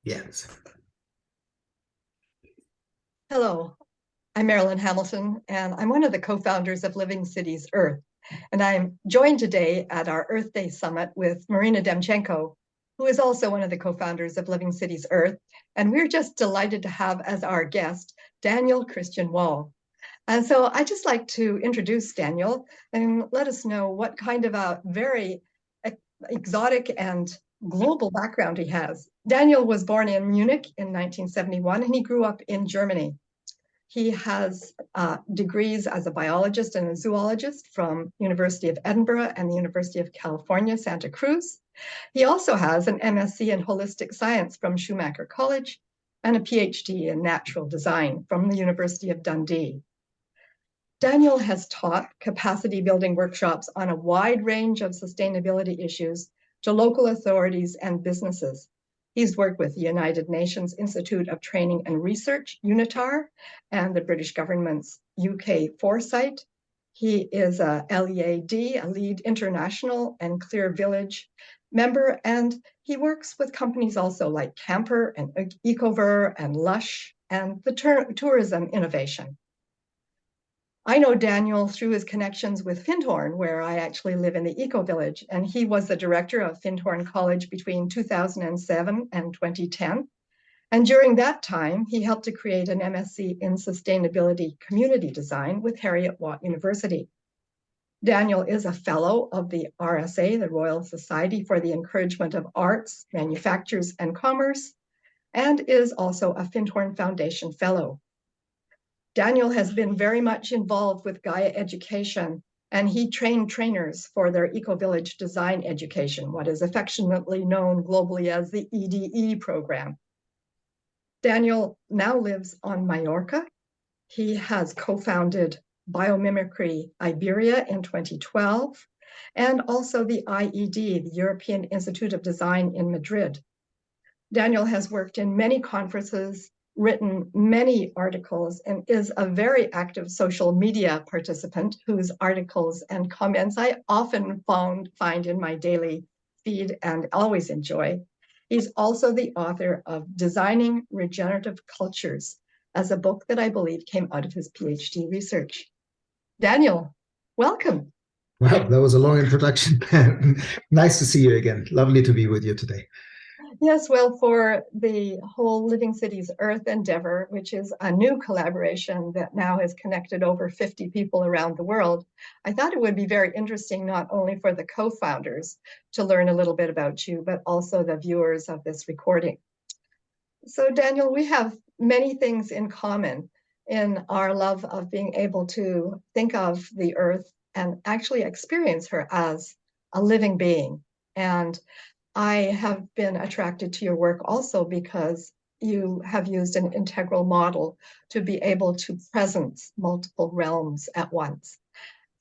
Yes. Hello, I'm Marilyn Hamilton, and I'm one of the co-founders of Living Cities Earth. And I'm joined today at our Earth Day Summit with Marina Demchenko, who is also one of the co-founders of Living Cities Earth. And we're just delighted to have as our guest, Daniel Christian Wahl. And so I'd just like to introduce Daniel and let us know what kind of a very exotic and global background he has. Daniel was born in Munich in 1971, and he grew up in Germany. He has degrees as a biologist and a zoologist from University of Edinburgh and the University of California, Santa Cruz. He also has an MSc in holistic science from Schumacher College and a PhD in natural design from the University of Dundee. Daniel has taught capacity building workshops on a wide range of sustainability issues to local authorities and businesses. He's worked with the United Nations Institute of Training and Research, UNITAR, and the British government's UK Foresight. He is a LEAD, a LEAD International and Clear Village member, and he works with companies also like Camper and Ecover and Lush and the Tourism Innovation. I know Daniel through his connections with Findhorn, where I actually live in the Eco Village, and he was the director of Findhorn College between 2007 and 2010. And during that time, he helped to create an MSc in Sustainability Community Design with Heriot-Watt University. Daniel is a fellow of the RSA, the Royal Society for the Encouragement of Arts, Manufactures and Commerce, and is also a Findhorn Foundation Fellow. Daniel has been very much involved with Gaia Education, and he trained trainers for their Eco-Village design education, what is affectionately known globally as the EDE program. Daniel now lives on Mallorca. He has co-founded Biomimicry Iberia in 2012, and also the IED, the European Institute of Design in Madrid. Daniel has worked in many conferences, written many articles, and is a very active social media participant whose articles and comments I often find in my daily feed and always enjoy. He's also the author of Designing Regenerative Cultures, as a book that I believe came out of his PhD research. Daniel, welcome. Wow, that was a long introduction. Nice to see you again. Lovely to be with you today. Yes, well, for the whole Living Cities Earth endeavor, which is a new collaboration that now has connected over 50 people around the world, I thought it would be very interesting not only for the co-founders to learn a little bit about you, but also the viewers of this recording. So Daniel, we have many things in common in our love of being able to think of the Earth and actually experience her as a living being. And I have been attracted to your work also because you have used an integral model to be able to presence multiple realms at once.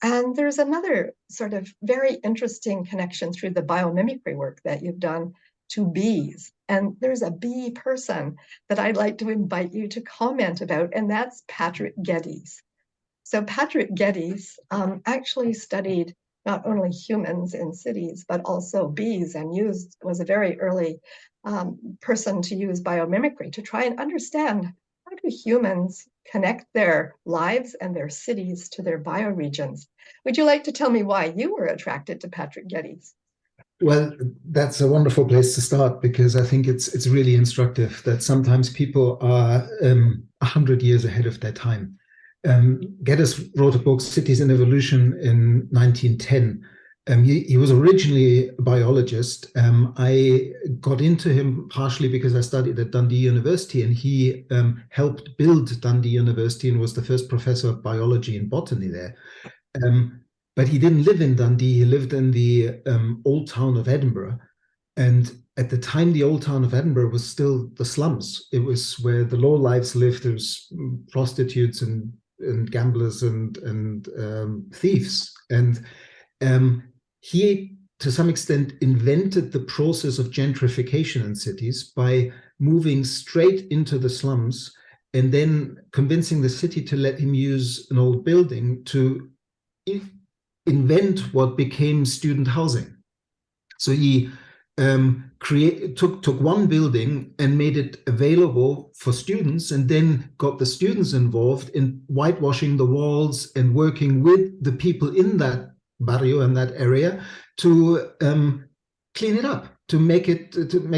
And there's another sort of very interesting connection through the biomimicry work that you've done to bees. And there's a bee person that I'd like to invite you to comment about, and that's Patrick Geddes. So Patrick Geddes actually studied not only humans in cities, but also bees, and was a very early person to use biomimicry to try and understand how do humans connect their lives and their cities to their bioregions. Would you like to tell me why you were attracted to Patrick Geddes? Well, that's a wonderful place to start because I think it's really instructive that sometimes people are 100 years ahead of their time. Geddes wrote a book, Cities in Evolution, in 1910. He was originally a biologist. I got into him partially because I studied at Dundee University, and he helped build Dundee University and was the first professor of biology and botany there. But he didn't live in Dundee. He lived in the old town of Edinburgh. And at the time, the old town of Edinburgh was still the slums. It was where the lowlifes lived. There was prostitutes and gamblers and thieves. And he, to some extent, invented the process of gentrification in cities by moving straight into the slums and then convincing the city to let him use an old building to invent what became student housing. So he took one building and made it available for students, and then got the students involved in whitewashing the walls and working with the people in that barrio, in that area, to clean it up, to make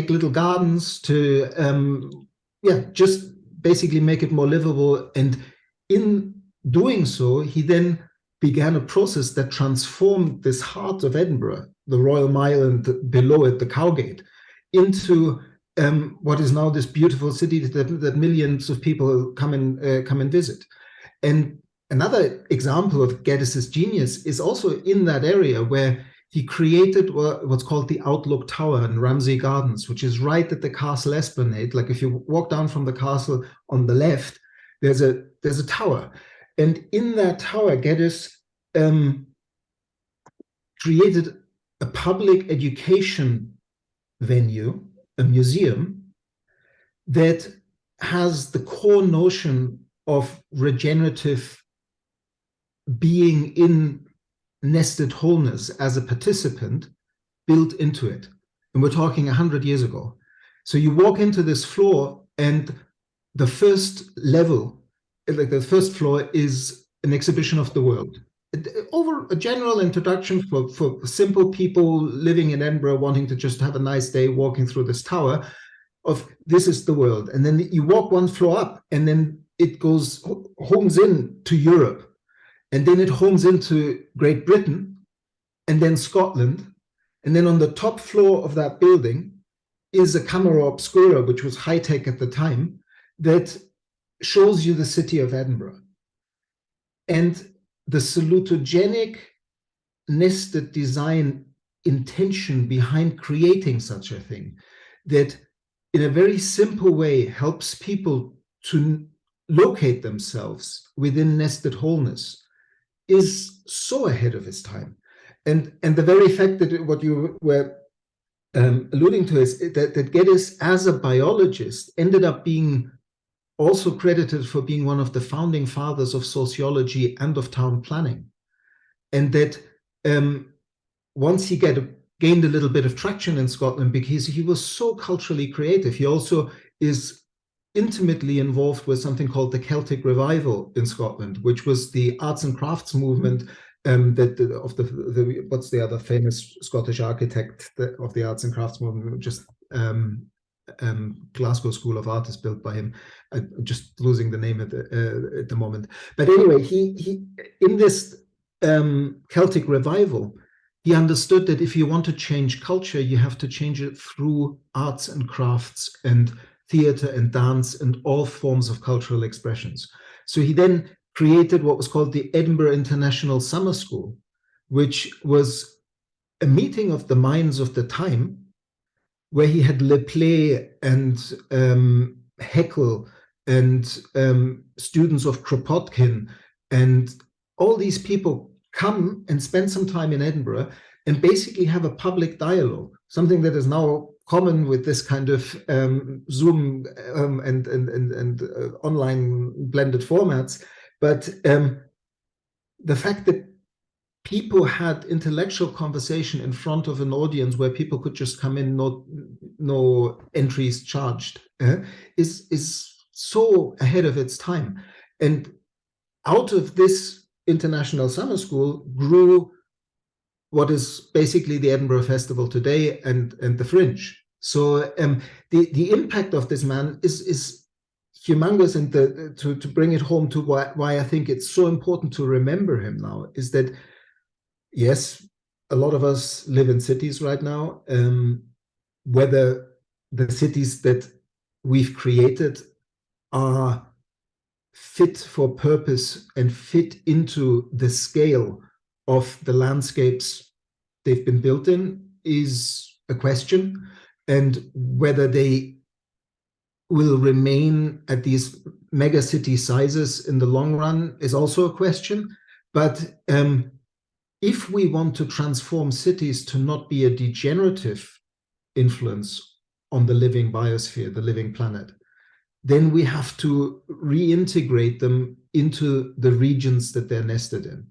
little gardens, to just basically make it more livable. And in doing so, he then began a process that transformed this heart of Edinburgh, the Royal Mile, and below it, the Cowgate, into what is now this beautiful city that millions of people come and visit. And another example of Geddis's genius is also in that area, where he created what's called the Outlook Tower in Ramsay Gardens, which is right at the castle esplanade. Like if you walk down from the castle on the left, there's a tower. And in that tower, Geddis created a public education venue, a museum, that has the core notion of regenerative being in nested wholeness as a participant built into it. And we're talking 100 years ago. So you walk into this floor, and the first level, like the first floor, is an exhibition of the world. Over a general introduction for simple people living in Edinburgh wanting to just have a nice day walking through this tower of this is the world. And then you walk one floor up, and then it homes in to Europe. And then it homes into Great Britain, and then Scotland. And then on the top floor of that building is a camera obscura, which was high-tech at the time, that shows you the city of Edinburgh. And the salutogenic nested design intention behind creating such a thing, that in a very simple way helps people to locate themselves within nested wholeness, is so ahead of its time. And the very fact that what you were alluding to is that Geddis, as a biologist, ended up being also credited for being one of the founding fathers of sociology and of town planning. And that once he gained a little bit of traction in Scotland, because he was so culturally creative, he also is intimately involved with something called the Celtic Revival in Scotland, which was the arts and crafts movement what's the other famous Scottish architect of the arts and crafts movement? Just Glasgow School of Art is built by him. I'm just losing the name at the moment. But anyway, he in this Celtic Revival, he understood that if you want to change culture, you have to change it through arts and crafts and theater and dance and all forms of cultural expressions. So he then created what was called the Edinburgh International Summer School, which was a meeting of the minds of the time, where he had Le Play and Haeckel and students of Kropotkin and all these people come and spend some time in Edinburgh and basically have a public dialogue, something that is now common with this kind of Zoom and online blended formats. But the fact that people had intellectual conversation in front of an audience where people could just come in, no entries charged, is so ahead of its time. And out of this international summer school grew what is basically the Edinburgh Festival today and the Fringe. So the impact of this man is humongous, and to bring it home to why I think it's so important to remember him now is that, yes, a lot of us live in cities right now, whether the cities that we've created are fit for purpose and fit into the scale of the landscapes they've been built in is a question, and whether they will remain at these mega city sizes in the long run is also a question. But if we want to transform cities to not be a degenerative influence on the living biosphere, the living planet, then we have to reintegrate them into the regions that they're nested in.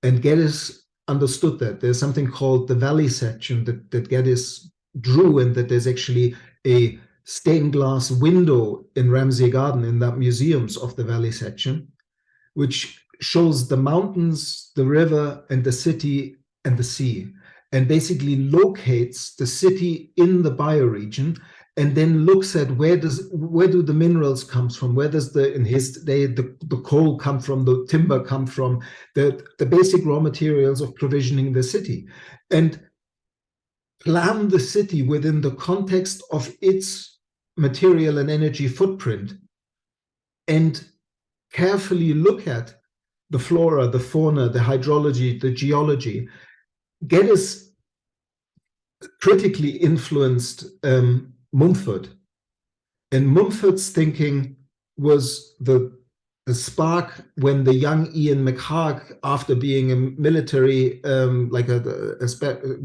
And Geddis understood that. There's something called the valley section that Geddis drew, and that there's actually a stained glass window in Ramsay Garden in that museums of the valley section, which shows the mountains, the river, and the city and the sea, and basically locates the city in the bioregion, and then looks at where do the minerals come from, where does in his day the coal come from, the timber come from, the basic raw materials of provisioning the city, and plan the city within the context of its material and energy footprint, and carefully look at the flora, the fauna, the hydrology, the geology. Geddes critically influenced Mumford, and Mumford's thinking was the spark when the young Ian McHarg, after being a military, like a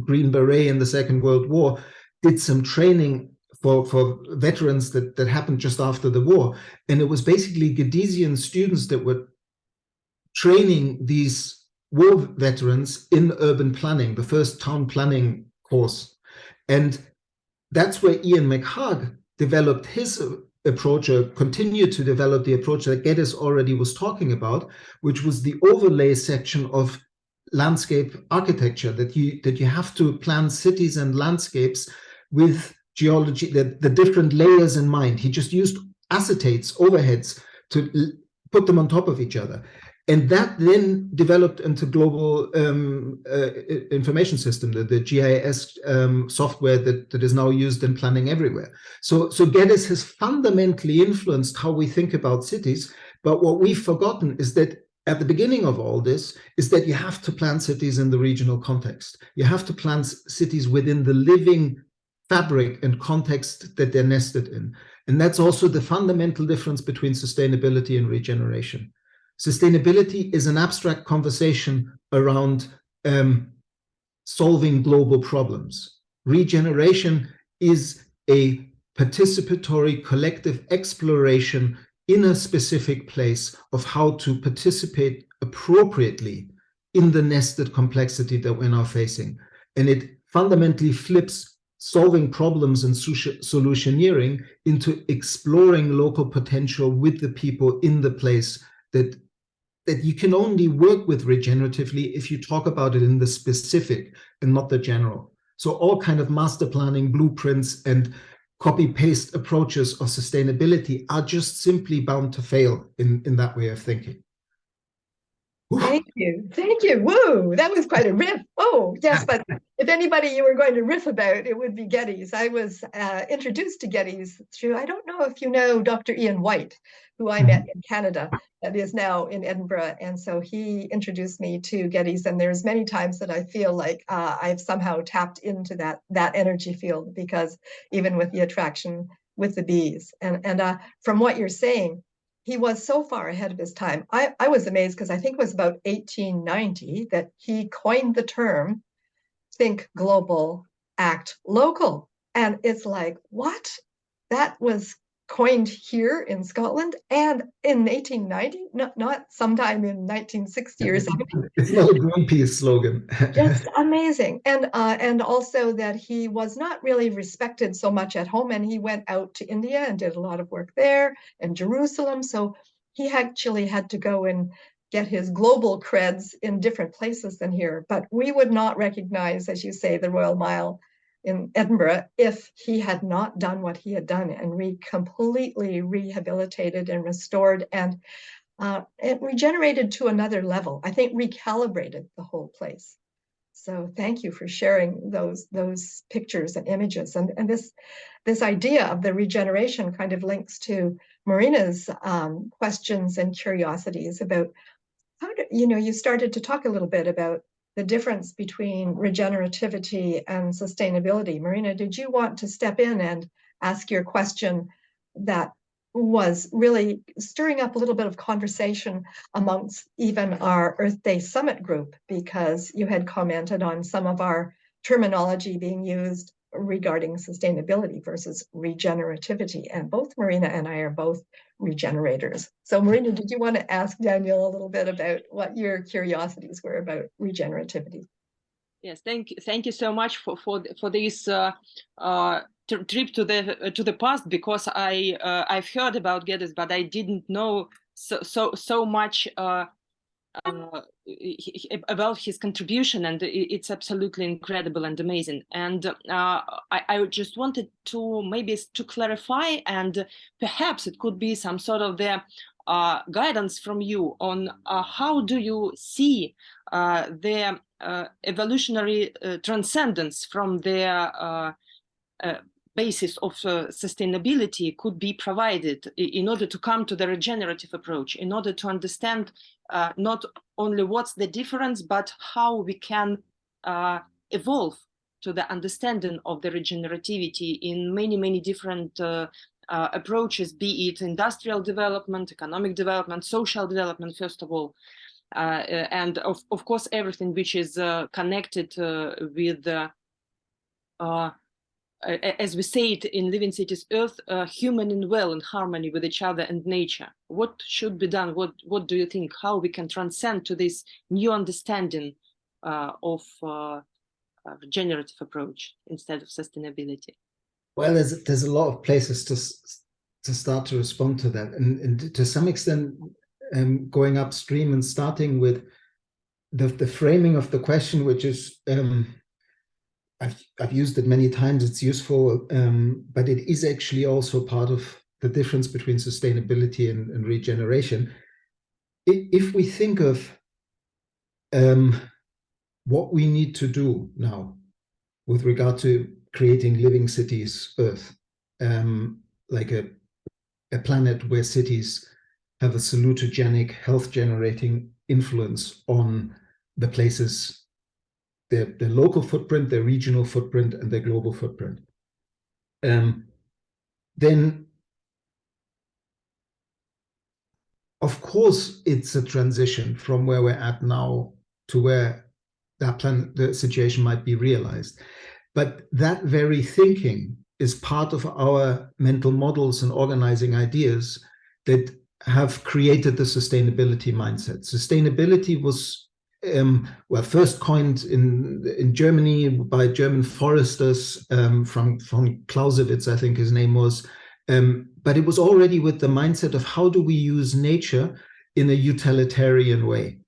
Green Beret in the Second World War, did some training for veterans that happened just after the war. And it was basically Geddesian students that were training these war veterans in urban planning, the first town planning course. And that's where Ian McHarg developed his approach, or continued to develop the approach that Geddes already was talking about, which was the overlay section of landscape architecture, that you have to plan cities and landscapes with geology, the different layers in mind. He just used acetates, overheads, to put them on top of each other. And that then developed into global information system, the GIS software that is now used in planning everywhere. So Geddes has fundamentally influenced how we think about cities. But what we've forgotten is that at the beginning of all this is that you have to plan cities in the regional context. You have to plan cities within the living fabric and context that they're nested in. And that's also the fundamental difference between sustainability and regeneration. Sustainability is an abstract conversation around solving global problems. Regeneration is a participatory collective exploration in a specific place of how to participate appropriately in the nested complexity that we're now facing. And it fundamentally flips solving problems and solutioneering into exploring local potential with the people in the place, that you can only work with regeneratively if you talk about it in the specific and not the general. So all kind of master planning, blueprints, and copy-paste approaches of sustainability are just simply bound to fail in that way of thinking. Thank you. Thank you. Woo, that was quite a riff. Oh, yes, but if anybody you were going to riff about, it would be Geddes. I was introduced to Geddes through, I don't know if you know Dr. Ian White, who I met in Canada, that is now in Edinburgh. And so he introduced me to Geddes. And there's many times that I feel like I've somehow tapped into that energy field, because even with the attraction with the bees. And from what you're saying, he was so far ahead of his time. I was amazed, because I think it was about 1890 that he coined the term think global, act local. And it's like, what? That was coined here in Scotland and in 1890, not sometime in 1960 or 70. It's not a Greenpeace slogan. Just amazing. And also that he was not really respected so much at home, and he went out to India and did a lot of work there, and Jerusalem. So he actually had to go and get his global creds in different places than here. But we would not recognize, as you say, the Royal Mile in Edinburgh if he had not done what he had done and completely rehabilitated and restored and it regenerated to another level. I think recalibrated the whole place. So thank you for sharing those pictures and images. And this idea of the regeneration kind of links to Marina's questions and curiosities about how do, you started to talk a little bit about the difference between regenerativity and sustainability. Marina, did you want to step in and ask your question that was really stirring up a little bit of conversation amongst even our Earth Day Summit group, because you had commented on some of our terminology being used regarding sustainability versus regenerativity. And both Marina and I are both regenerators. So Marina, did you want to ask Daniel a little bit about what your curiosities were about regenerativity? Yes, thank you so much for this trip to the past, because I've heard about Geddes, but I didn't know so much about his contribution, and it's absolutely incredible and amazing. And I just wanted to maybe to clarify, and perhaps it could be some sort of the guidance from you on how do you see the evolutionary transcendence from the basis of sustainability could be provided in order to come to the regenerative approach, in order to understand not only what's the difference, but how we can evolve to the understanding of the regenerativity in many different approaches, be it industrial development, economic development, social development, first of all, and of course everything which is connected with as we say it in Living Cities Earth, human and well in harmony with each other and nature. What should be done? What do you think? How we can transcend to this new understanding of regenerative approach instead of sustainability? Well, there's a lot of places to start to respond to that, and to some extent, going upstream and starting with the framing of the question, which is. I've used it many times, it's useful, but it is actually also part of the difference between sustainability and regeneration. If we think of what we need to do now with regard to creating living cities, Earth, like a planet where cities have a salutogenic, health-generating influence on the places, their local footprint, their regional footprint, and their global footprint. Then, of course, it's a transition from where we're at now to where the situation might be realized. But that very thinking is part of our mental models and organizing ideas that have created the sustainability mindset. Sustainability was well, first coined in Germany by German foresters from Clausewitz, I think his name was. But it was already with the mindset of how do we use nature in a utilitarian way?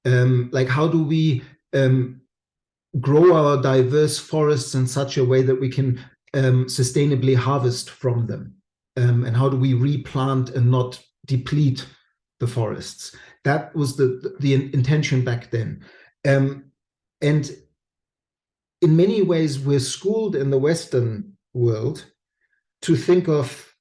Like how do we grow our diverse forests in such a way that we can sustainably harvest from them? And how do we replant and not deplete the forests? That was the intention back then. And in many ways, we're schooled in the Western world to think of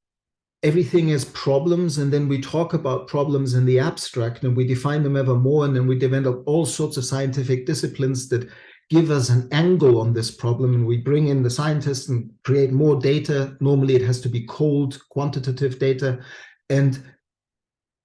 everything as problems, and then we talk about problems in the abstract, and we define them ever more, and then we develop all sorts of scientific disciplines that give us an angle on this problem, and we bring in the scientists and create more data. Normally, it has to be cold, quantitative data. And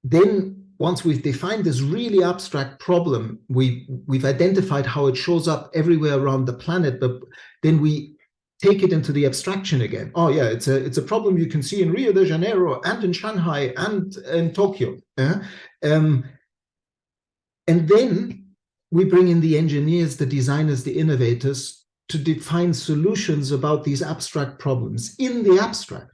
then once we've defined this really abstract problem, we've identified how it shows up everywhere around the planet, but then we take it into the abstraction again. Oh yeah, it's a problem you can see in Rio de Janeiro and in Shanghai and in Tokyo. And then we bring in the engineers, the designers, the innovators to define solutions about these abstract problems in the abstract.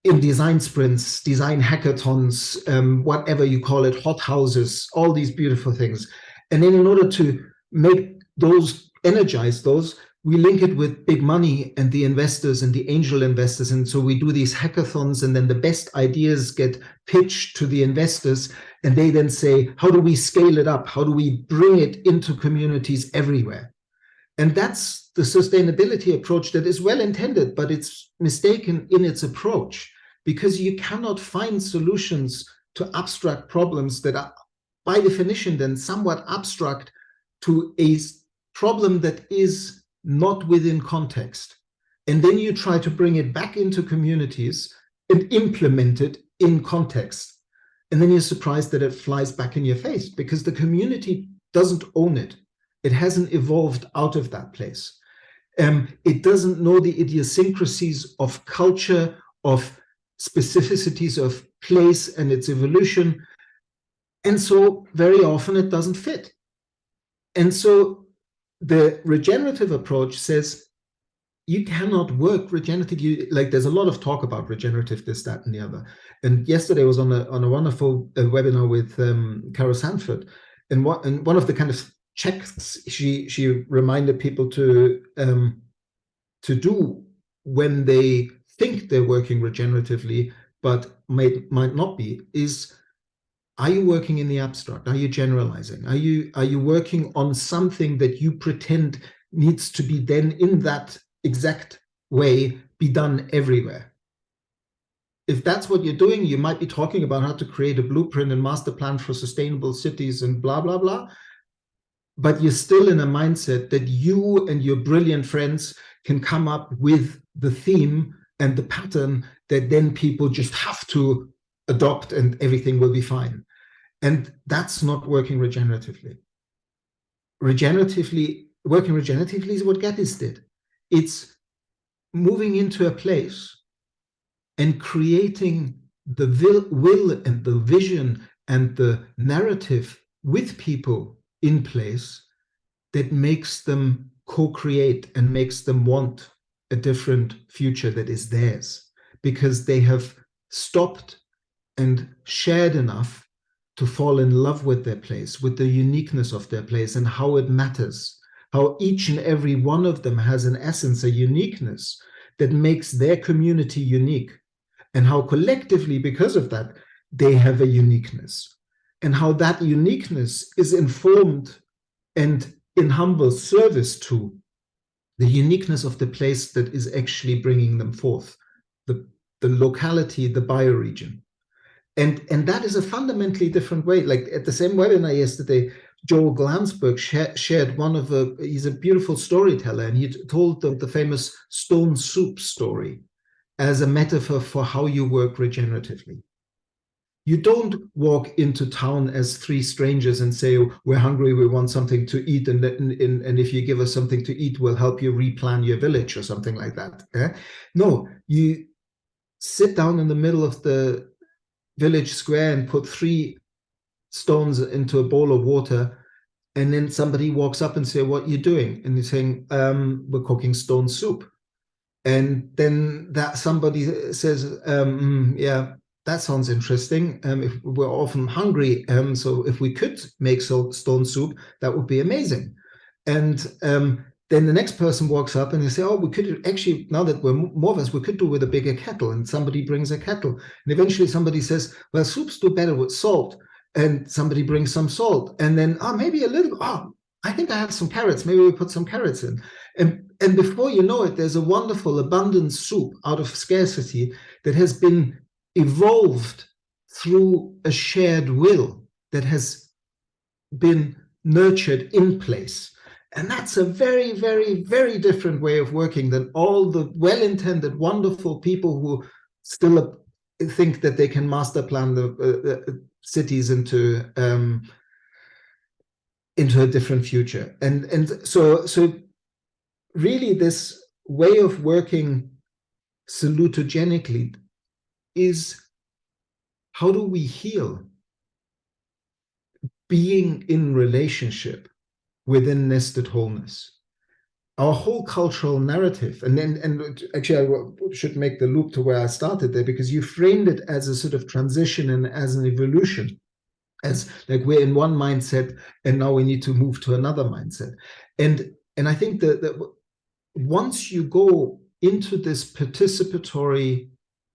In design sprints, design hackathons, whatever you call it, hot houses, all these beautiful things. And then in order to make those, energize those, we link it with big money and the investors and the angel investors. And so we do these hackathons, and then the best ideas get pitched to the investors, and they then say, how do we scale it up? How do we bring it into communities everywhere? And that's the sustainability approach that is well intended, but it's mistaken in its approach, because you cannot find solutions to abstract problems that are, by definition, then somewhat abstract to a problem that is not within context. And then you try to bring it back into communities and implement it in context. And then you're surprised that it flies back in your face, because the community doesn't own it. It hasn't evolved out of that place. It doesn't know the idiosyncrasies of culture, of specificities of place and its evolution. And so very often it doesn't fit. And so the regenerative approach says you cannot work regenerative. Like there's a lot of talk about regenerative, this, that, and the other. And yesterday I was on a wonderful webinar with Carol Sanford, and one of the kind of checks she reminded people to do when they think they're working regeneratively, but might not be, is, are you working in the abstract? Are you generalizing? Are you working on something that you pretend needs to be then in that exact way be done everywhere? If that's what you're doing, you might be talking about how to create a blueprint and master plan for sustainable cities and blah, blah, blah. But you're still in a mindset that you and your brilliant friends can come up with the theme and the pattern that then people just have to adopt and everything will be fine. And that's not working regeneratively. Working regeneratively is what Geddes did. It's moving into a place and creating the will and the vision and the narrative with people in place that makes them co-create and makes them want a different future that is theirs, because they have stopped and shared enough to fall in love with their place, with the uniqueness of their place and how it matters, how each and every one of them has an essence, a uniqueness that makes their community unique, and how collectively, because of that, they have a uniqueness, and how that uniqueness is informed and in humble service to the uniqueness of the place that is actually bringing them forth, the locality, the bioregion. And that is a fundamentally different way. Like at the same webinar yesterday, Joel Glansberg shared he's a beautiful storyteller, and he told the famous stone soup story as a metaphor for how you work regeneratively. You don't walk into town as three strangers and say, oh, we're hungry, we want something to eat, and if you give us something to eat, we'll help you replan your village or something like that. No, you sit down in the middle of the village square and put 3 stones into a bowl of water, and then somebody walks up and say, what are you doing? And you're saying, we're cooking stone soup. And then that somebody says, yeah, that sounds interesting. If we're often hungry, so if we could make stone soup, that would be amazing. And then the next person walks up and they say, oh, we could actually, now that we're more of us, we could do with a bigger kettle. And somebody brings a kettle. And eventually somebody says, well, soups do better with salt. And somebody brings some salt. And then, maybe a little, I think I have some carrots. Maybe we put some carrots in. And before you know it, there's a wonderful, abundant soup out of scarcity that has been evolved through a shared will that has been nurtured in place. And that's a very, very, very different way of working than all the well-intended, wonderful people who still think that they can master plan the cities into a different future. And so really this way of working salutogenically is, how do we heal being in relationship within nested wholeness? Our whole cultural narrative, and actually I should make the loop to where I started there, because you framed it as a sort of transition and as an evolution, as like we're in one mindset and now we need to move to another mindset. And I think that once you go into this participatory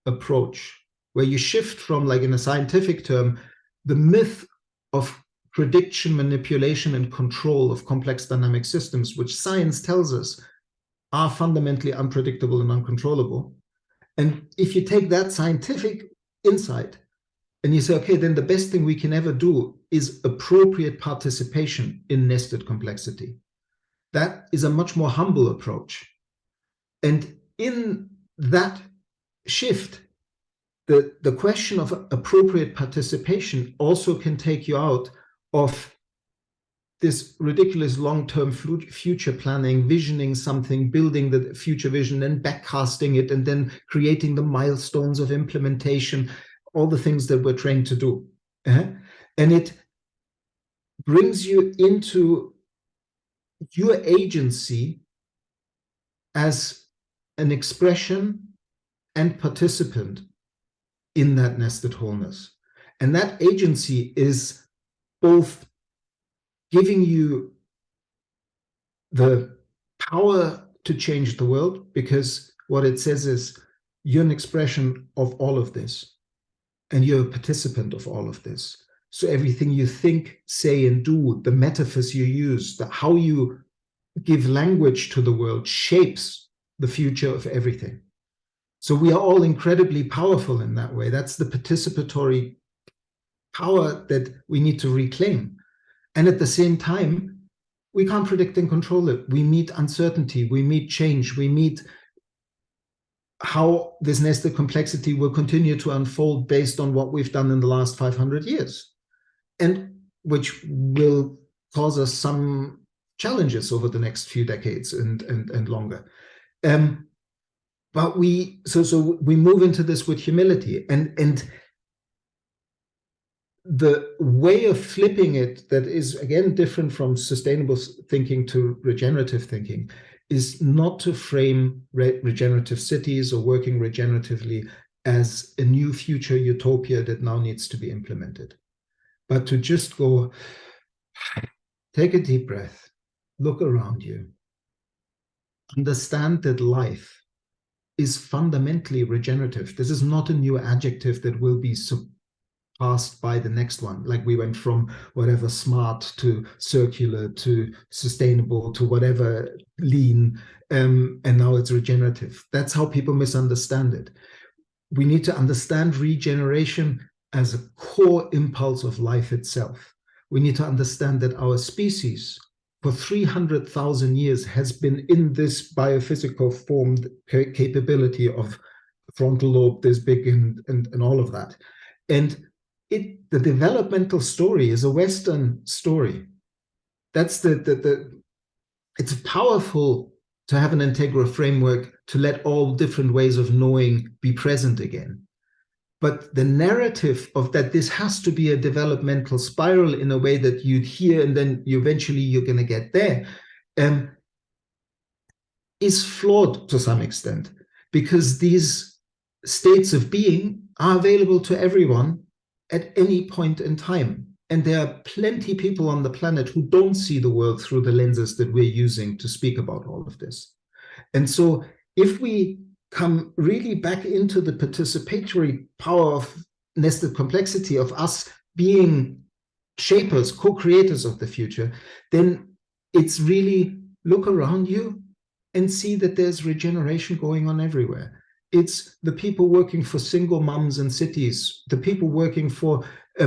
approach, where you shift from, like in a scientific term, the myth of prediction, manipulation, and control of complex dynamic systems, which science tells us are fundamentally unpredictable and uncontrollable. And if you take that scientific insight and you say, okay, then the best thing we can ever do is appropriate participation in nested complexity. That is a much more humble approach. And in that shift, the question of appropriate participation also can take you out of this ridiculous long-term future planning, visioning something, building the future vision, then backcasting it, and then creating the milestones of implementation, all the things that we're trained to do. And it brings you into your agency as an expression and participant in that nested wholeness. And that agency is both giving you the power to change the world, because what it says is you're an expression of all of this, and you're a participant of all of this. So everything you think, say, and do, the metaphors you use, how you give language to the world shapes the future of everything. So we are all incredibly powerful in that way. That's the participatory power that we need to reclaim. And at the same time, we can't predict and control it. We meet uncertainty, we meet change, we meet how this nested complexity will continue to unfold based on what we've done in the last 500 years, and which will cause us some challenges over the next few decades and longer. But we move into this with humility, and the way of flipping it that is, again, different from sustainable thinking to regenerative thinking is not to frame regenerative cities or working regeneratively as a new future utopia that now needs to be implemented, but to just go, take a deep breath, look around you, understand that life is fundamentally regenerative. This is not a new adjective that will be surpassed by the next one. Like we went from whatever smart to circular to sustainable to whatever lean, and now it's regenerative. That's how people misunderstand it. We need to understand regeneration as a core impulse of life itself. We need to understand that our species for 300,000 years has been in this biophysical formed capability of frontal lobe this big and all of that. And the developmental story is a Western story. That's it's powerful to have an integral framework to let all different ways of knowing be present again. But the narrative of that this has to be a developmental spiral in a way that you'd hear and then eventually you're going to get there, is flawed to some extent, because these states of being are available to everyone at any point in time. And there are plenty of people on the planet who don't see the world through the lenses that we're using to speak about all of this. And so if we come really back into the participatory power of nested complexity, of us being shapers, co-creators of the future, then it's really look around you and see that there's regeneration going on everywhere. It's the people working for single moms in cities, the people working for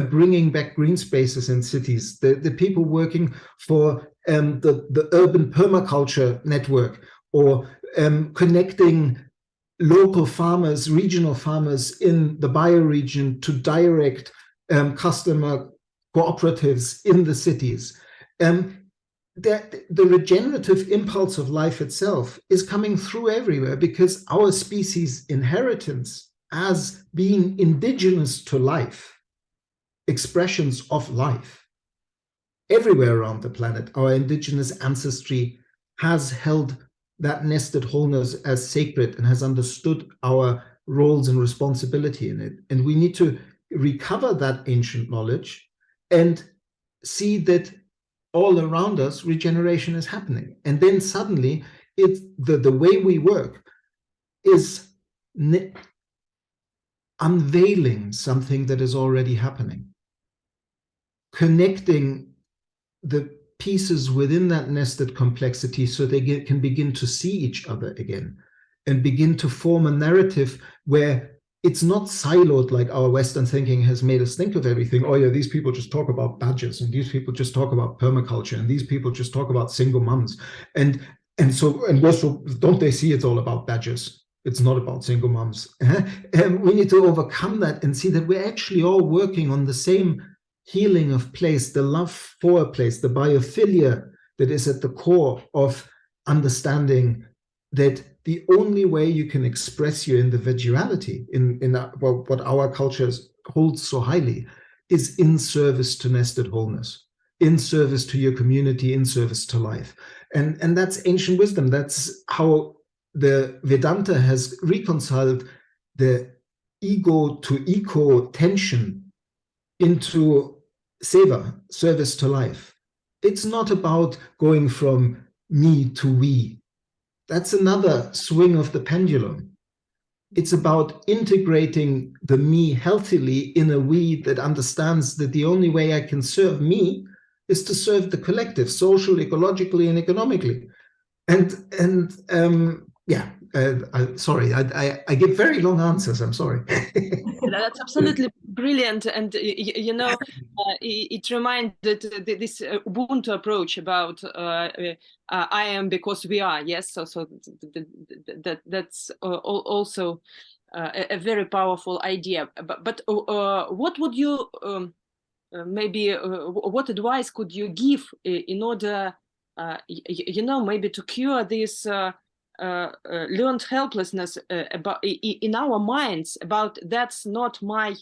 bringing back green spaces in cities, the people working for the urban permaculture network, or connecting local farmers, regional farmers in the bioregion to direct customer cooperatives in the cities. The regenerative impulse of life itself is coming through everywhere, because our species' inheritance as being indigenous to life, expressions of life, everywhere around the planet, our indigenous ancestry has held that nested wholeness as sacred and has understood our roles and responsibility in it. And we need to recover that ancient knowledge and see that all around us regeneration is happening. And then suddenly the way we work is unveiling something that is already happening, connecting the pieces within that nested complexity so they can begin to see each other again and begin to form a narrative where it's not siloed like our Western thinking has made us think of everything. Oh yeah, these people just talk about badges, and these people just talk about permaculture, and these people just talk about single moms. And also, don't they see it's all about badges? It's not about single moms. And we need to overcome that and see that we're actually all working on the same healing of place, the love for a place, the biophilia that is at the core of understanding that the only way you can express your individuality in what our culture holds so highly is in service to nested wholeness. in service to your community, in service to life. And that's ancient wisdom. That's how the Vedanta has reconciled the ego to eco tension into seva, service to life. It's not about going from me to we. That's another swing of the pendulum. It's about integrating the me healthily in a we that understands that the only way I can serve me is to serve the collective, social, ecologically, and economically. Sorry, I give very long answers. I'm sorry. That's absolutely brilliant, and it reminded this Ubuntu approach about I am because we are. Yes, so that's also a very powerful idea. But what would you what advice could you give in order, maybe to cure this learned helplessness about in our minds about that's not my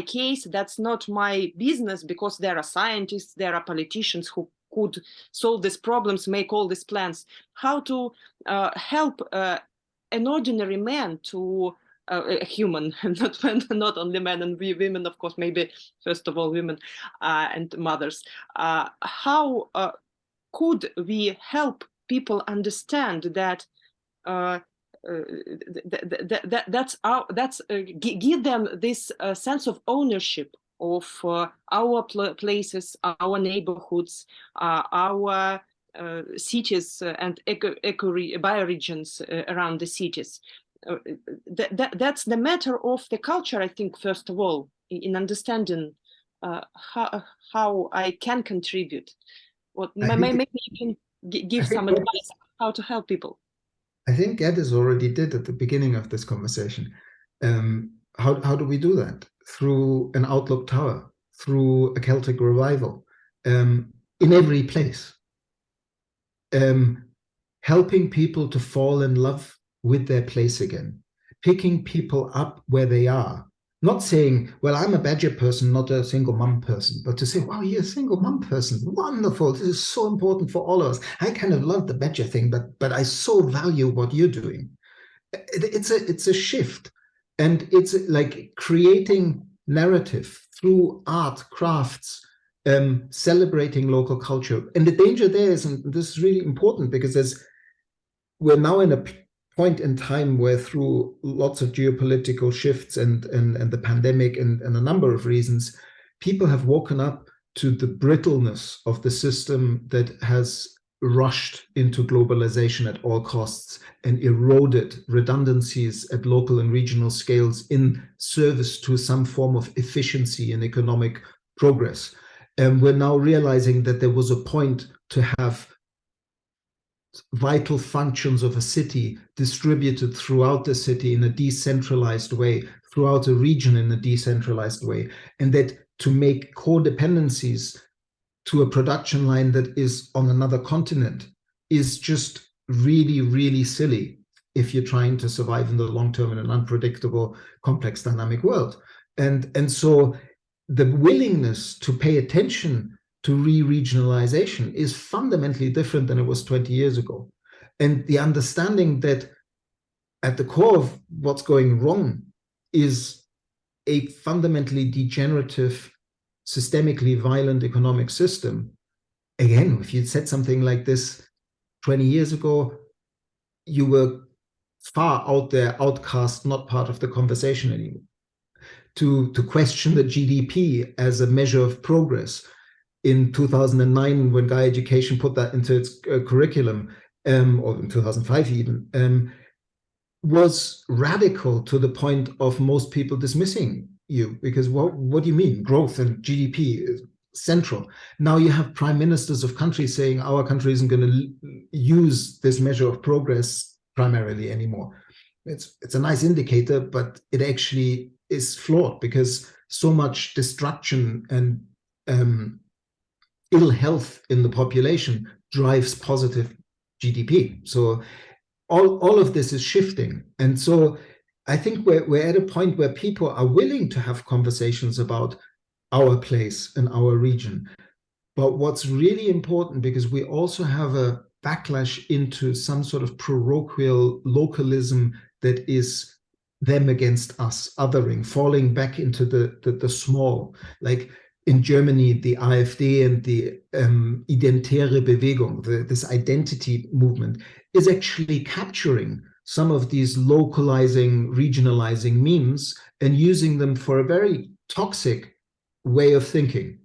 case, that's not my business, because there are scientists, there are politicians who could solve these problems, make all these plans. How to help an ordinary man to a human, not only men and women, of course, maybe first of all women and mothers. How could we help people understand that give them this sense of ownership of our places, our neighborhoods, our cities and bioregions around the cities. That's the matter of the culture, I think, first of all, in understanding how I can contribute. Maybe you can give some advice how to help people. I think Geddes already did at the beginning of this conversation. How do we do that? Through an Outlook Tower, through a Celtic revival, in every place. Helping people to fall in love with their place again, picking people up where they are. Not saying, well, I'm a Badger person, not a single mom person, but to say, wow, you're a single mom person. Wonderful. This is so important for all of us. I kind of love the Badger thing, but I so value what you're doing. It's a shift. And it's like creating narrative through art, crafts, celebrating local culture. And the danger there is, and this is really important because we're now in a point in time where through lots of geopolitical shifts and the pandemic and a number of reasons, people have woken up to the brittleness of the system that has rushed into globalization at all costs and eroded redundancies at local and regional scales in service to some form of efficiency and economic progress. And we're now realizing that there was a point to have vital functions of a city distributed throughout the city in a decentralized way, throughout a region in a decentralized way, and that to make codependencies to a production line that is on another continent is just really, really silly if you're trying to survive in the long term in an unpredictable, complex, dynamic world. And so the willingness to pay attention to re-regionalization is fundamentally different than it was 20 years ago. And the understanding that at the core of what's going wrong is a fundamentally degenerative, systemically violent economic system. Again, if you'd said something like this 20 years ago, you were far out there, outcast, not part of the conversation anymore. To question the GDP as a measure of progress in 2009, when Gaia Education put that into its curriculum, or in 2005 even, was radical to the point of most people dismissing you, because what do you mean? Growth and GDP is central. Now you have prime ministers of countries saying our country isn't going to use this measure of progress primarily anymore. It's a nice indicator, but it actually is flawed because so much destruction and ill health in the population drives positive GDP. So all of this is shifting. And so I think we're at a point where people are willing to have conversations about our place and our region. But what's really important, because we also have a backlash into some sort of parochial localism that is them against us, othering, falling back into the small. Like in Germany, the AfD and the Identitäre Bewegung, this identity movement, is actually capturing some of these localizing, regionalizing memes and using them for a very toxic way of thinking.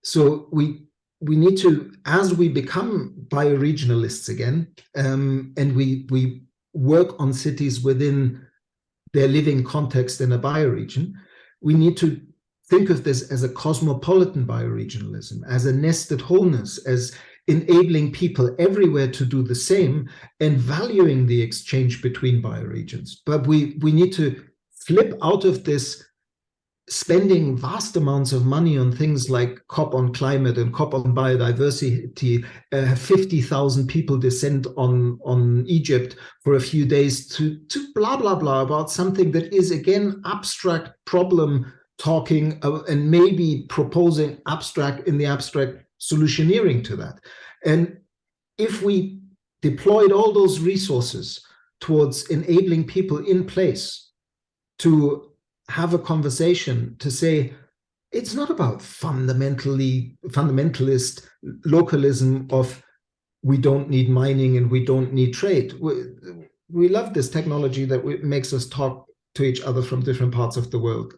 So we need to, as we become bioregionalists again, and we work on cities within their living context in a bioregion, we need to think of this as a cosmopolitan bioregionalism, as a nested wholeness, as enabling people everywhere to do the same and valuing the exchange between bioregions. But we need to flip out of this spending vast amounts of money on things like COP on climate and COP on biodiversity, 50,000 people descend on Egypt for a few days to blah, blah, blah about something that is, again, abstract problem talking and maybe proposing in the abstract solutioneering to that. And if we deployed all those resources towards enabling people in place to have a conversation, to say, it's not about fundamentalist localism of we don't need mining and we don't need trade. We love this technology that makes us talk to each other from different parts of the world.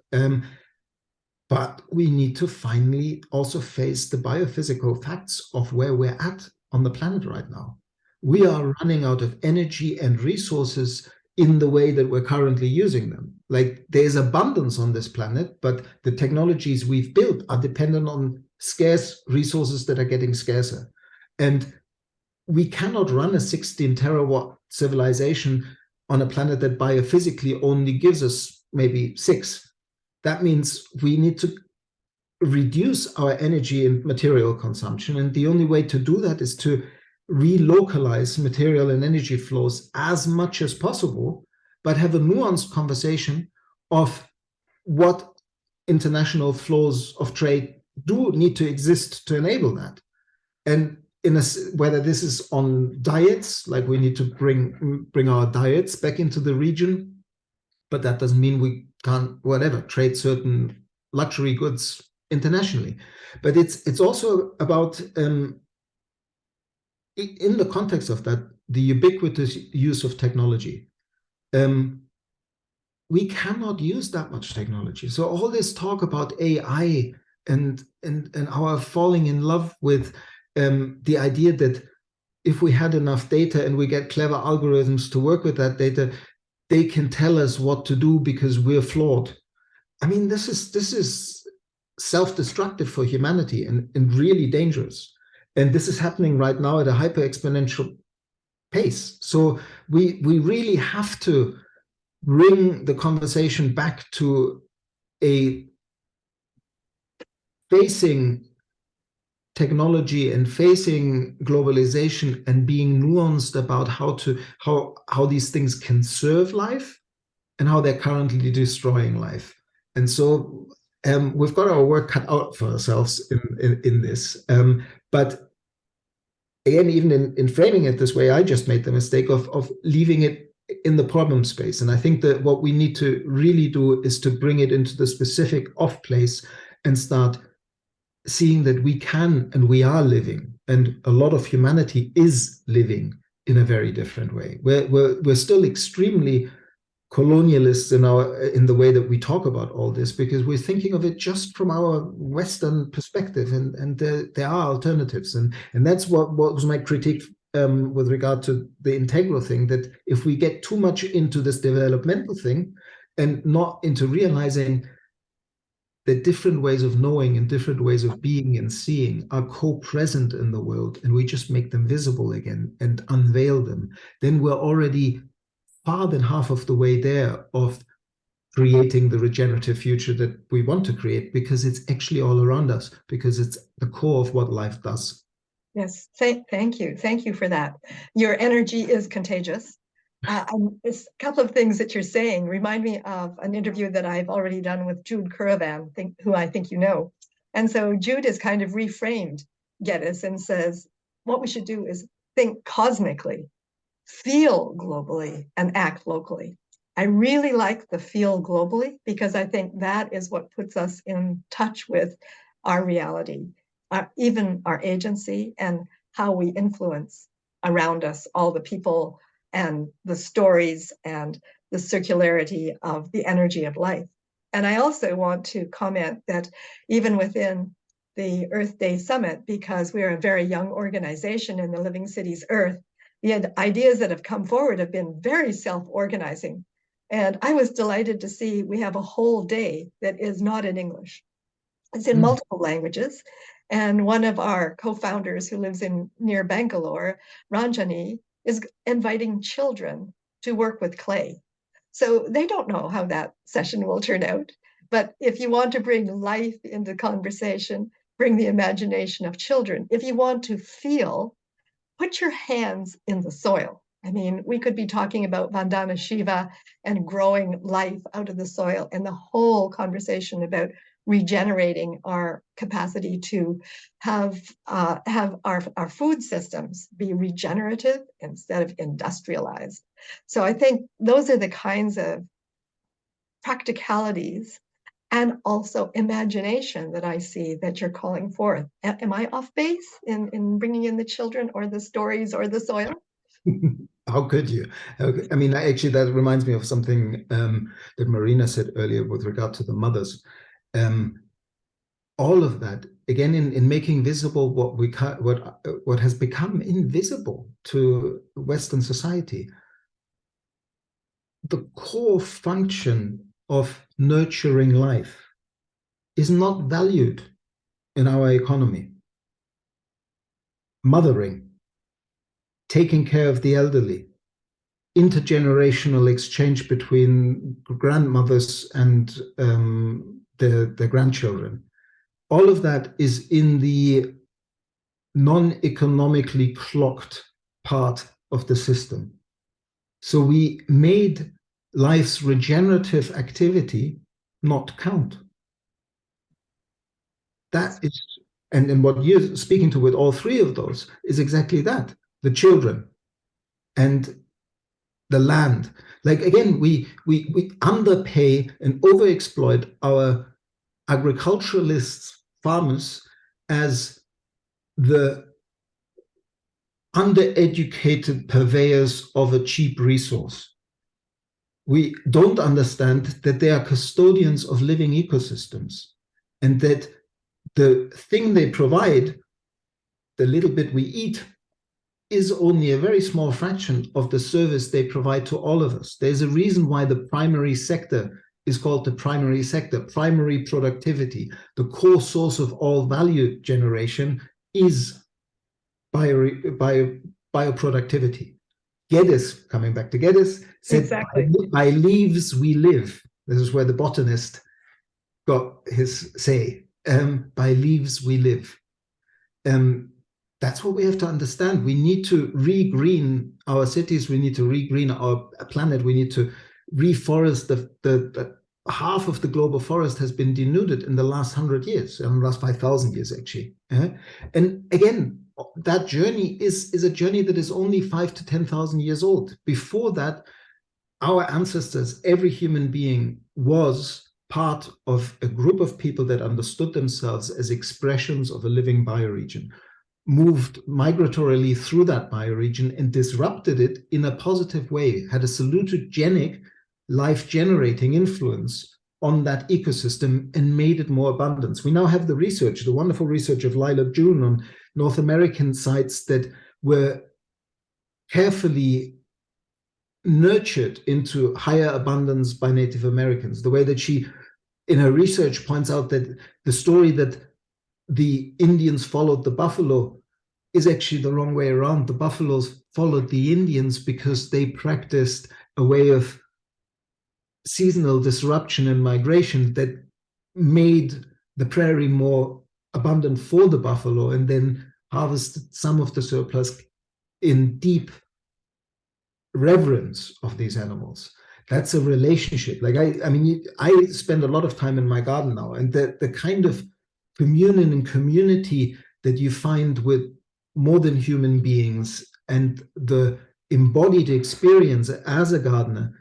But we need to finally also face the biophysical facts of where we're at on the planet right now. We are running out of energy and resources in the way that we're currently using them. Like, there's abundance on this planet, but the technologies we've built are dependent on scarce resources that are getting scarcer. And we cannot run a 16 terawatt civilization on a planet that biophysically only gives us maybe 6. That means we need to reduce our energy and material consumption. And the only way to do that is to relocalize material and energy flows as much as possible, but have a nuanced conversation of what international flows of trade do need to exist to enable that. And whether this is on diets, like we need to bring our diets back into the region, but that doesn't mean we can't, trade certain luxury goods internationally. But it's also about in the context of that, the ubiquitous use of technology. We cannot use that much technology. So all this talk about AI and our falling in love with the idea that if we had enough data and we get clever algorithms to work with that data, they can tell us what to do because we're flawed. I mean, this is self-destructive for humanity and really dangerous. And this is happening right now at a hyper-exponential pace. So we really have to bring the conversation back to a facing technology and facing globalization and being nuanced about how these things can serve life and how they're currently destroying life. And so we've got our work cut out for ourselves in this. But again, even in framing it this way, I just made the mistake of leaving it in the problem space. And I think that what we need to really do is to bring it into the specific off place and start seeing that we can and we are living, and a lot of humanity is living in a very different way. We're still extremely colonialists in the way that we talk about all this, because we're thinking of it just from our Western perspective, and there are alternatives, and that's what was my critique with regard to the integral thing, that if we get too much into this developmental thing and not into realizing that different ways of knowing and different ways of being and seeing are co-present in the world, and we just make them visible again and unveil them, then we're already far than half of the way there of creating the regenerative future that we want to create, because it's actually all around us, because it's the core of what life does. Yes, thank you. Thank you for that. Your energy is contagious. A couple of things that you're saying remind me of an interview that I've already done with Jude Caravan, who I think you know. And so Jude has kind of reframed Geddes and says, what we should do is think cosmically, feel globally, and act locally. I really like the feel globally because I think that is what puts us in touch with our reality, even our agency, and how we influence around us all the people and the stories and the circularity of the energy of life. And I also want to comment that even within the Earth Day Summit, because we are a very young organization in the Living Cities Earth, the ideas that have come forward have been very self-organizing. And I was delighted to see we have a whole day that is not in English. It's in multiple languages. And one of our co-founders who lives in near Bangalore, Ranjani, is inviting children to work with clay. So they don't know how that session will turn out. But if you want to bring life into conversation, bring the imagination of children. If you want to feel, put your hands in the soil. I mean, we could be talking about Vandana Shiva and growing life out of the soil, and the whole conversation about regenerating our capacity to have our food systems be regenerative instead of industrialized. So I think those are the kinds of practicalities and also imagination that I see that you're calling forth. Am I off base in bringing in the children or the stories or the soil? How could you? I mean, actually, that reminds me of something that Marina said earlier with regard to the mothers. All of that, again, in making visible what has become invisible to Western society. The core function of nurturing life is not valued in our economy. Mothering, taking care of the elderly, intergenerational exchange between grandmothers and their grandchildren. All of that is in the non-economically clocked part of the system. So we made life's regenerative activity not count. That is, and what you're speaking to with all three of those is exactly that. The children and the land. Like, again, we underpay and overexploit our agriculturalists, farmers, as the undereducated purveyors of a cheap resource. We don't understand that they are custodians of living ecosystems, and that the thing they provide, the little bit we eat, is only a very small fraction of the service they provide to all of us. There's a reason why the primary sector is called the primary sector. Primary productivity, the core source of all value generation, is bioproductivity. Geddes, coming back to Geddes, said, exactly. By leaves we live. This is where the botanist got his say. By leaves we live. That's what we have to understand. We need to regreen our cities. We need to regreen our planet. We need to reforest. The half of the global forest has been denuded in the last 100 years, in the last 5,000 years, actually. And again, that journey is a journey that is only 5,000 to 10,000 years old. Before that, our ancestors, every human being, was part of a group of people that understood themselves as expressions of a living bioregion, moved migratorily through that bioregion and disrupted it in a positive way, had a salutogenic, life-generating influence on that ecosystem and made it more abundant. We now have the research, the wonderful research of Lila June on North American sites that were carefully nurtured into higher abundance by Native Americans. The way that she, in her research, points out that the story that the Indians followed the buffalo is actually the wrong way around. The buffaloes followed the Indians because they practiced a way of seasonal disruption and migration that made the prairie more abundant for the buffalo, and then harvested some of the surplus in deep reverence of these animals. That's a relationship. Like I mean, I spend a lot of time in my garden now, and the kind of communion and community that you find with more than human beings, and the embodied experience as a gardener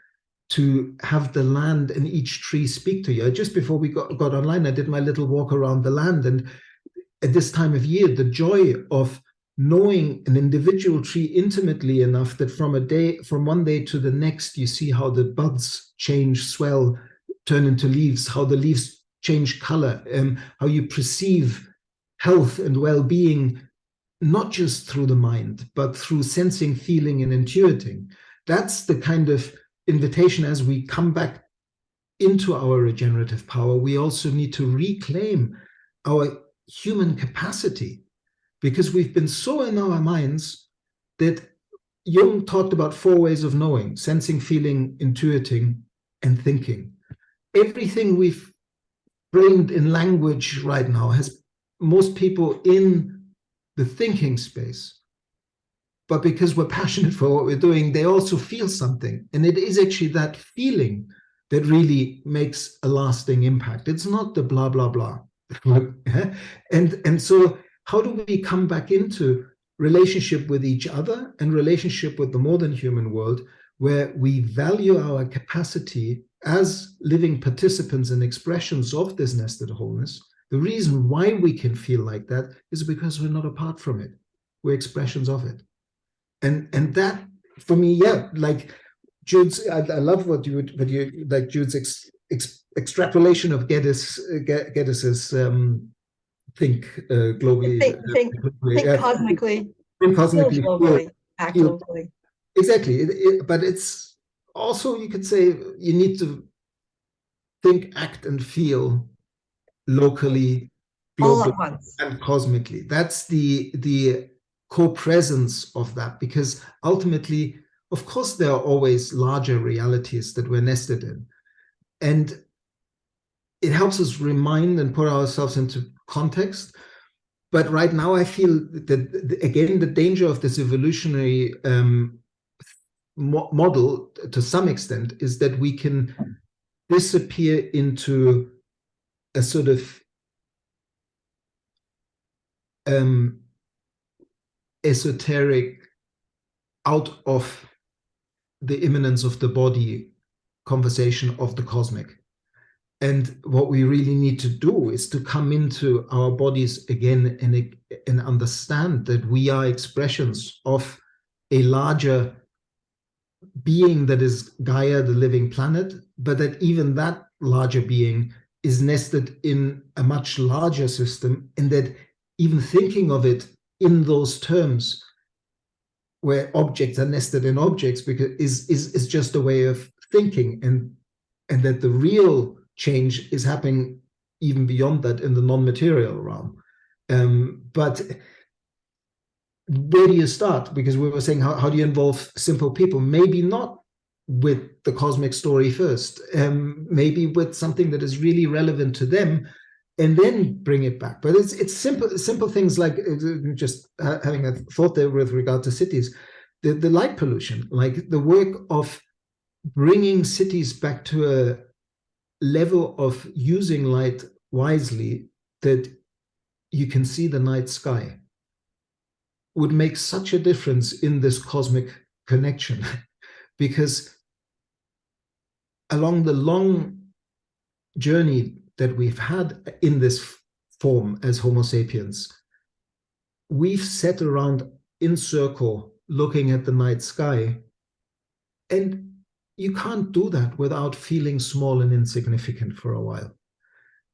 to have the land and each tree speak to you. Just before we got online, I did my little walk around the land, and at this time of year, the joy of knowing an individual tree intimately enough that from one day to the next, you see how the buds change, swell, turn into leaves, how the leaves change color, how you perceive health and well-being, not just through the mind, but through sensing, feeling, and intuiting. That's the kind of invitation as we come back into our regenerative power. We also need to reclaim our human capacity, because we've been so in our minds that Jung talked about 4 ways of knowing: sensing, feeling, intuiting, and thinking. Everything we've framed in language right now has most people in the thinking space. But because we're passionate for what we're doing, they also feel something. And it is actually that feeling that really makes a lasting impact. It's not the blah, blah, blah. And so how do we come back into relationship with each other and relationship with the more than human world, where we value our capacity as living participants and expressions of this nested wholeness? The reason why we can feel like that is because we're not apart from it. We're expressions of it. And that, for me, yeah, like Jude's, I love what you like Jude's extrapolation of Geddes' think globally, think cosmically, think cosmically, feel globally, act locally. Exactly, but it's also, you could say, you need to think, act, and feel locally, all at globally, once, and cosmically. That's the co-presence of that, because ultimately, of course, there are always larger realities that we're nested in, and it helps us remind and put ourselves into context. But right now, I feel that, again, the danger of this evolutionary model, to some extent, is that we can disappear into a sort of esoteric, out of the immanence of the body conversation of the cosmic. And what we really need to do is to come into our bodies again and understand that we are expressions of a larger being that is Gaia, the living planet, but that even that larger being is nested in a much larger system, and that even thinking of it in those terms, where objects are nested in objects, because is just a way of thinking, and that the real change is happening even beyond that in the non-material realm. But where do you start? Because we were saying, how do you involve simple people? Maybe not with the cosmic story first, maybe with something that is really relevant to them, and then bring it back. But it's simple things like just having a thought there with regard to cities, the light pollution, like the work of bringing cities back to a level of using light wisely, that you can see the night sky, would make such a difference in this cosmic connection. Because along the long journey that we've had in this form as Homo sapiens, we've sat around in circle looking at the night sky, and you can't do that without feeling small and insignificant for a while.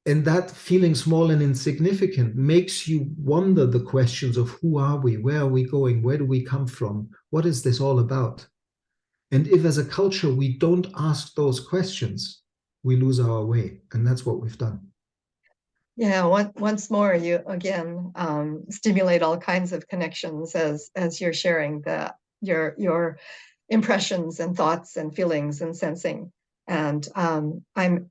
And that feeling small and insignificant makes you wonder the questions of who are we, where are we going, where do we come from, what is this all about? And if as a culture we don't ask those questions, we lose our way. And that's what we've done. Yeah, once more, you again stimulate all kinds of connections as you're sharing your impressions and thoughts and feelings and sensing. And I'm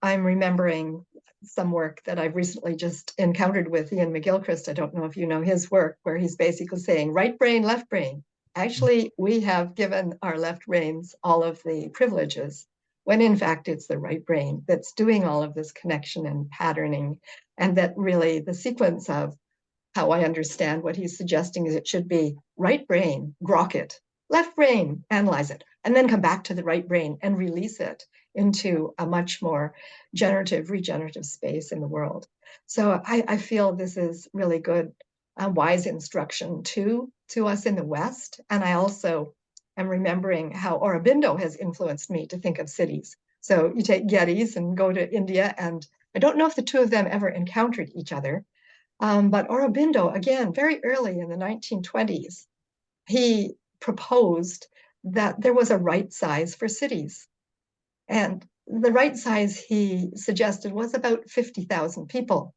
remembering some work that I've recently just encountered with Ian McGilchrist. I don't know if you know his work, where he's basically saying right brain, left brain. Actually, we have given our left brains all of the privileges when in fact it's the right brain that's doing all of this connection and patterning, and that really the sequence of how I understand what he's suggesting is it should be right brain, grok it, left brain, analyze it, and then come back to the right brain and release it into a much more generative, regenerative space in the world. So I feel this is really good, wise instruction to us in the West. And I also am remembering how Aurobindo has influenced me to think of cities. So you take Geddes and go to India, and I don't know if the two of them ever encountered each other, but Aurobindo, again, very early in the 1920s, he proposed that there was a right size for cities. And the right size he suggested was about 50,000 people.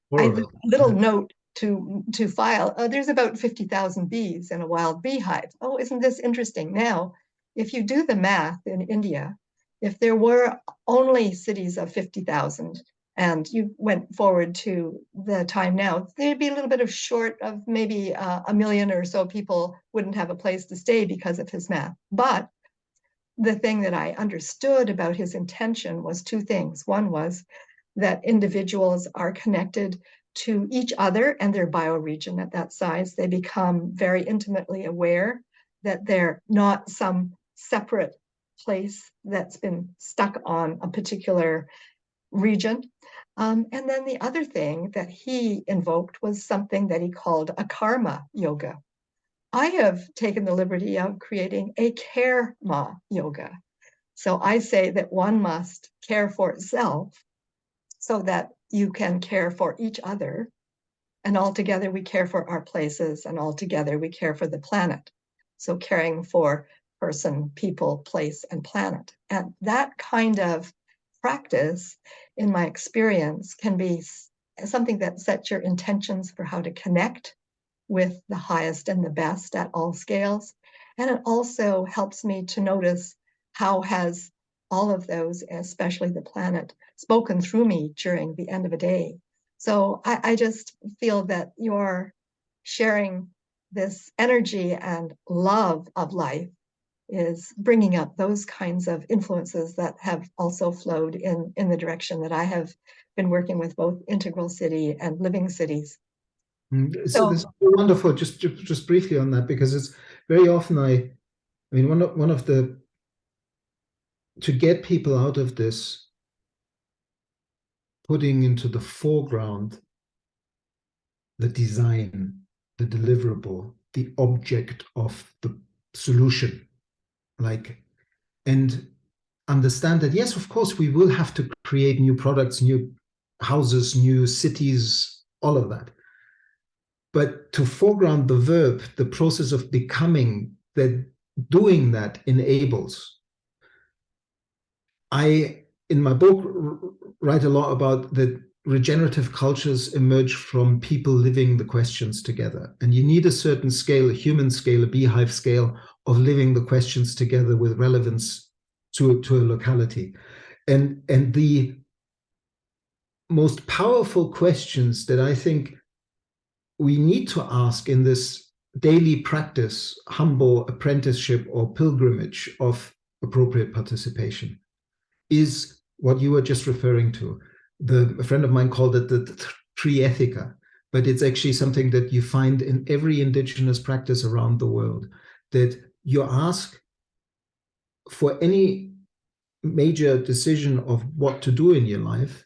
Horrible. A little note to file, there's about 50,000 bees in a wild beehive. Oh, isn't this interesting? Now, if you do the math in India, if there were only cities of 50,000, and you went forward to the time now, there'd be a little bit of short of maybe a million or so people wouldn't have a place to stay because of his math. But the thing that I understood about his intention was two things. One was that individuals are connected to each other and their bioregion at that size. They become very intimately aware that they're not some separate place that's been stuck on a particular region. And then the other thing that he invoked was something that he called a karma yoga. I have taken the liberty of creating a care-ma yoga. So I say that one must care for itself so that you can care for each other. And altogether we care for our places, and altogether we care for the planet. So caring for person, people, place, and planet. And that kind of practice, in my experience, can be something that sets your intentions for how to connect with the highest and the best at all scales. And it also helps me to notice how has all of those, especially the planet, spoken through me during the end of a day. So I just feel that you're sharing this energy and love of life is bringing up those kinds of influences that have also flowed in the direction that I have been working with both Integral City and Living Cities. So this is wonderful. Just briefly on that, because it's very often I mean one of the, to get people out of this putting into the foreground the design, the deliverable, the object of the solution, and understand that yes, of course, we will have to create new products, new houses, new cities, all of that. But to foreground the verb, the process of becoming, that doing that enables. I, in my book, write a lot about that regenerative cultures emerge from people living the questions together. And you need a certain scale, a human scale, a beehive scale of living the questions together with relevance to a locality. And the most powerful questions that I think we need to ask in this daily practice, humble apprenticeship or pilgrimage of appropriate participation, is what you were just referring to. A friend of mine called it the triethica, but it's actually something that you find in every indigenous practice around the world, that you ask for any major decision of what to do in your life,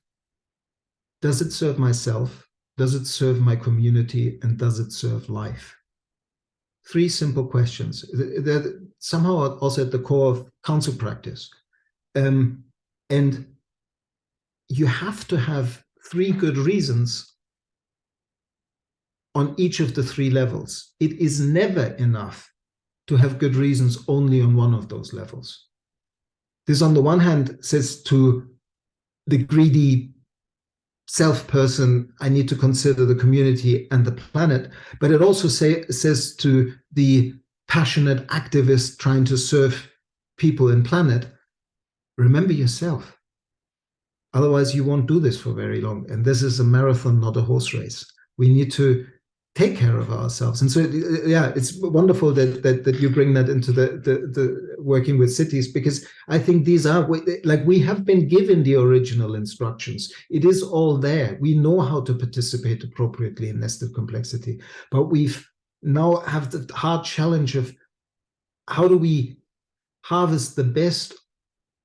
does it serve myself? Does it serve my community? And does it serve life? Three simple questions. They're somehow also at the core of council practice. And you have to have three good reasons on each of the three levels. It is never enough to have good reasons only on one of those levels. This, on the one hand, says to the greedy self person, I need to consider the community and the planet, but it also says to the passionate activist trying to serve people and planet, remember yourself. Otherwise, you won't do this for very long. And this is a marathon, not a horse race. We need to take care of ourselves. And so, yeah, it's wonderful that you bring that into the working with cities, because I think these are, like, we have been given the original instructions. It is all there. We know how to participate appropriately in nested complexity, but we've now have the hard challenge of how do we harvest the best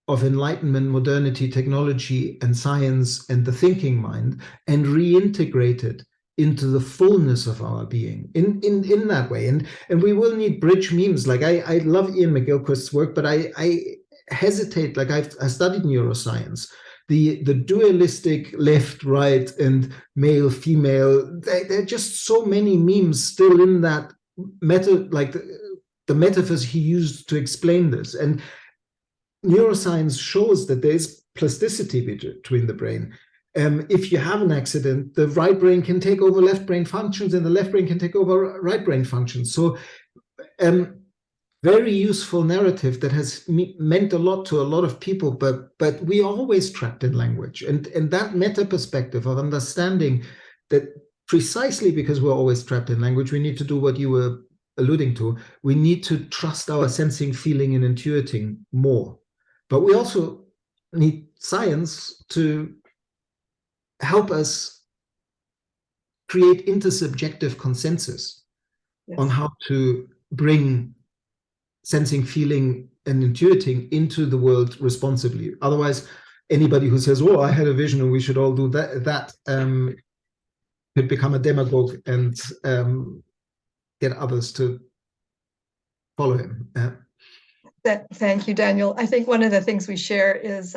of enlightenment, modernity, technology, and science, and the thinking mind, and reintegrate it into the fullness of our being in that way. And we will need bridge memes. Like, I love Ian McGilchrist's work, but I hesitate. Like, I studied neuroscience. The dualistic left, right, and male, female, there are just so many memes still in that like the metaphors he used to explain this. And neuroscience shows that there's plasticity between the brain. If you have an accident, the right brain can take over left brain functions, and the left brain can take over right brain functions. So very useful narrative that has meant a lot to a lot of people, but we are always trapped in language. And that meta perspective of understanding that precisely because we're always trapped in language, we need to do what you were alluding to. We need to trust our sensing, feeling, and intuiting more. But we also need science to help us create intersubjective consensus on how to bring sensing, feeling, and intuiting into the world responsibly. Otherwise, anybody who says, "Oh, I had a vision and we should all do that," could become a demagogue and get others to follow him. Thank you, Daniel. I think one of the things we share is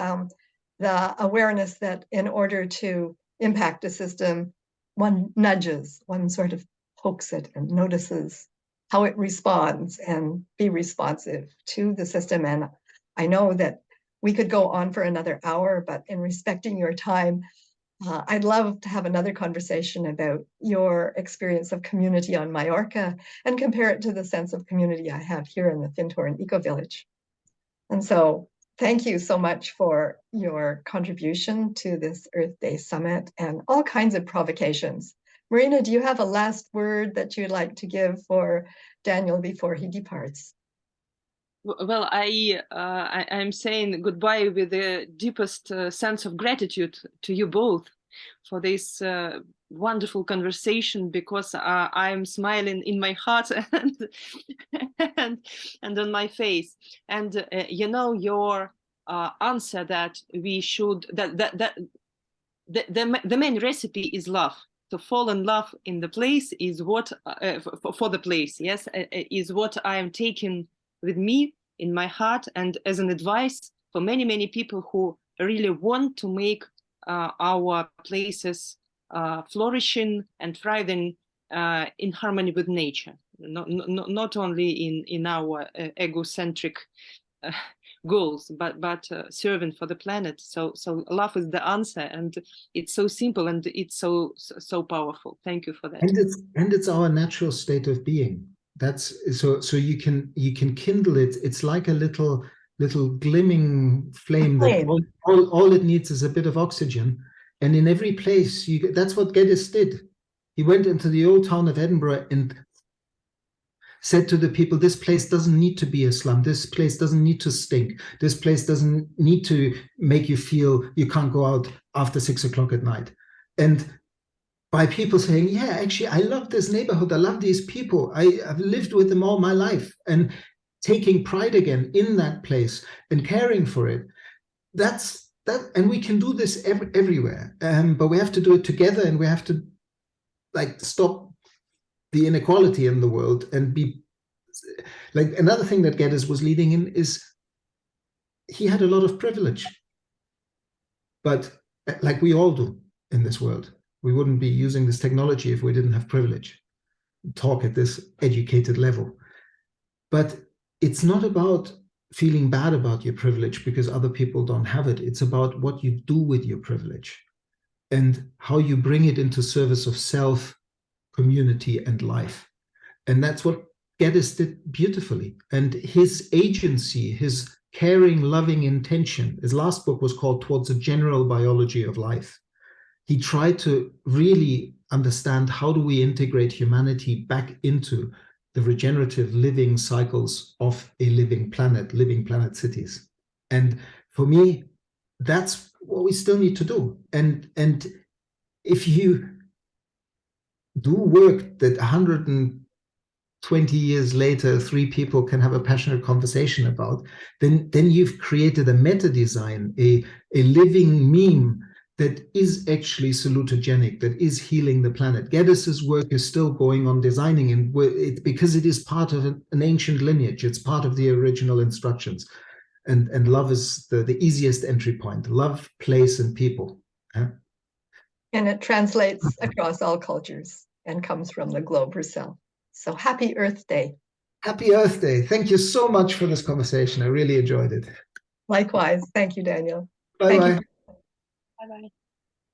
the awareness that in order to impact a system, one nudges, one sort of pokes it and notices how it responds and be responsive to the system. And I know that we could go on for another hour, but in respecting your time, I'd love to have another conversation about your experience of community on Majorca and compare it to the sense of community I have here in the Fintoren Eco Village. And so thank you so much for your contribution to this Earth Day Summit and all kinds of provocations. Marina, do you have a last word that you'd like to give for Daniel before he departs? Well, I'm saying goodbye with the deepest sense of gratitude to you both for this wonderful conversation, because I'm smiling in my heart and on my face. And you know, your answer that we should the main recipe is love. To fall in love in the place is what for the place, yes, is what I am taking with me in my heart, and as an advice for many people who really want to make our places flourishing and thriving in harmony with nature, not only in our egocentric goals, but serving for the planet. So love is the answer, and it's so simple and it's so powerful. Thank you for that. And it's our natural state of being. That's so you can kindle it. It's like a little glimming flame that all it needs is a bit of oxygen. And in every place, that's what Geddes did. He went into the old town of Edinburgh and said to the people, this place doesn't need to be a slum. This place doesn't need to stink. This place doesn't need to make you feel you can't go out after 6 o'clock at night. And by people saying, yeah, actually, I love this neighborhood. I love these people. I've lived with them all my life. And taking pride again in that place and caring for it. That's that. And we can do this everywhere. But we have to do it together, and we have to stop the inequality in the world and be like. Another thing that Geddes was leading in is he had a lot of privilege, but like we all do in this world. We wouldn't be using this technology if we didn't have privilege, talk at this educated level. But it's not about feeling bad about your privilege because other people don't have it. It's about what you do with your privilege and how you bring it into service of self, community, and life. And that's what Geddes did beautifully. And his agency, his caring, loving intention, his last book was called Towards a General Biology of Life. He tried to really understand how do we integrate humanity back into the regenerative living cycles of a living planet cities. And for me, that's what we still need to do. And if you do work that 120 years later, 3 people can have a passionate conversation about, then you've created a meta design, a living meme that is actually salutogenic, that is healing the planet. Geddes' work is still going on designing, and because it is part of an ancient lineage, it's part of the original instructions. And love is the easiest entry point. Love, place, and people. Yeah? And it translates across all cultures and comes from the globe herself. So happy Earth Day. Happy Earth Day. Thank you so much for this conversation. I really enjoyed it. Likewise. Thank you, Daniel. Bye-bye. Bye-bye.